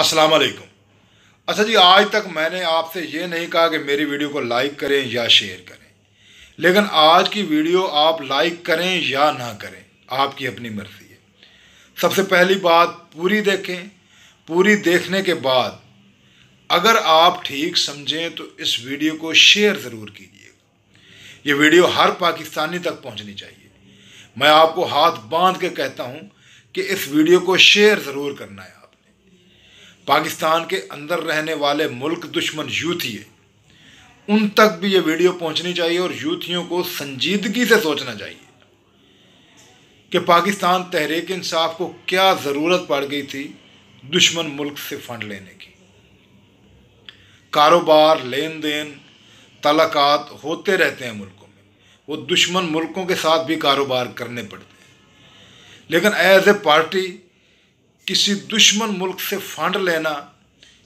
अस्सलाम वालेकुम। अच्छा जी, आज तक मैंने आपसे ये नहीं कहा कि मेरी वीडियो को लाइक करें या शेयर करें, लेकिन आज की वीडियो आप लाइक करें या ना करें, आपकी अपनी मर्ज़ी है। सबसे पहली बात, पूरी देखें। पूरी देखने के बाद अगर आप ठीक समझें तो इस वीडियो को शेयर ज़रूर कीजिएगा। ये वीडियो हर पाकिस्तानी तक पहुंचनी चाहिए। मैं आपको हाथ बांध के कहता हूं कि इस वीडियो को शेयर ज़रूर करना है आपने। पाकिस्तान के अंदर रहने वाले मुल्क दुश्मन यूथी है, उन तक भी ये वीडियो पहुंचनी चाहिए और यूथियों को संजीदगी से सोचना चाहिए कि पाकिस्तान तहरीक इंसाफ को क्या ज़रूरत पड़ गई थी दुश्मन मुल्क से फंड लेने की। कारोबार, लेन देन, तलाक़ात होते रहते हैं मुल्कों में, वो दुश्मन मुल्कों के साथ भी कारोबार करने पड़ते हैं, लेकिन एज ए पार्टी किसी दुश्मन मुल्क से फंड लेना,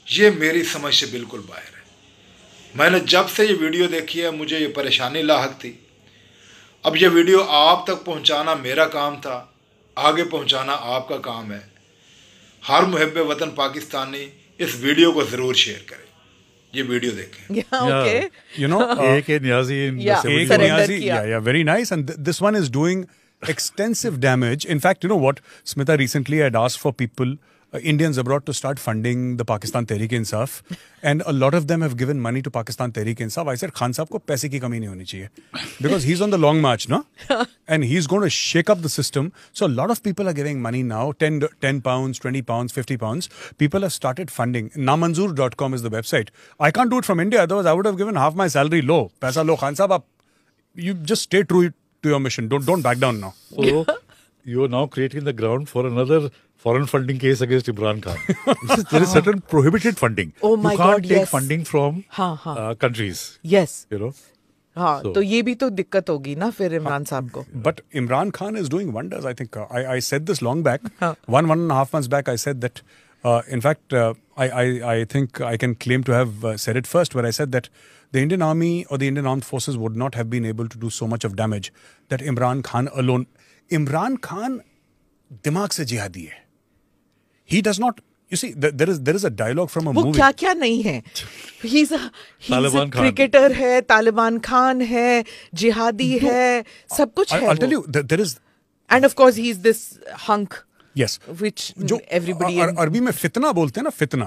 ये मेरी समझ से बिल्कुल बाहर है। मैंने जब से ये वीडियो देखी है मुझे ये परेशानी लाहक थी। अब ये वीडियो आप तक पहुंचाना मेरा काम था, आगे पहुंचाना आपका काम है। हर मुहब्बे वतन पाकिस्तानी इस वीडियो को ज़रूर शेयर करें। ये वीडियो देखें। Okay. You know, Niazi in Niyazi, yeah, very nice. And this one is doing extensive damage. In fact, you know what? Smita recently had asked for people, Indians abroad, to start funding the Pakistan Tehreek Insaf. And a lot of them have given money to Pakistan Tehreek Insaf. I said, Khan Saab ko paise ki kami nahi honi chahiye. Because he's on the long march, no? And he's going to shake up the system. So a lot of people are giving money now, 10 pounds, 20 pounds, 50 pounds. People have started funding. Namanzoor.com is the website. I can't do it from India. Otherwise, I would have given half my salary low. Paisa lo, Khan Saab, you just stay true to your mission. Don't back down now. So you're now creating the ground for another foreign funding case against Imran Khan. There is certain prohibited funding. Oh my you can't God, take yes. funding from countries. Yes. You know. हाँ, तो ये भी तो दिक्कत होगी ना फिर इमरान साहब को. But Imran Khan is doing wonders. I think I said this long back. One and a half months back, I said that. In fact, I think I can claim to have said it first, where I said that the Indian Army or the Indian Armed Forces would not have been able to do so much of damage that Imran Khan alone. Imran Khan, दिमाग से जिहादी है. He does not. You see, there is a dialogue from a movie. वो क्या क्या नहीं है. He's a cricketer है, तालिबान खान है, जिहादी है, सब कुछ है. I'll tell you, there is. And of course, he's this hunk. Yes. Which everybody. अरबी में फितना बोलते हैं ना, फितना.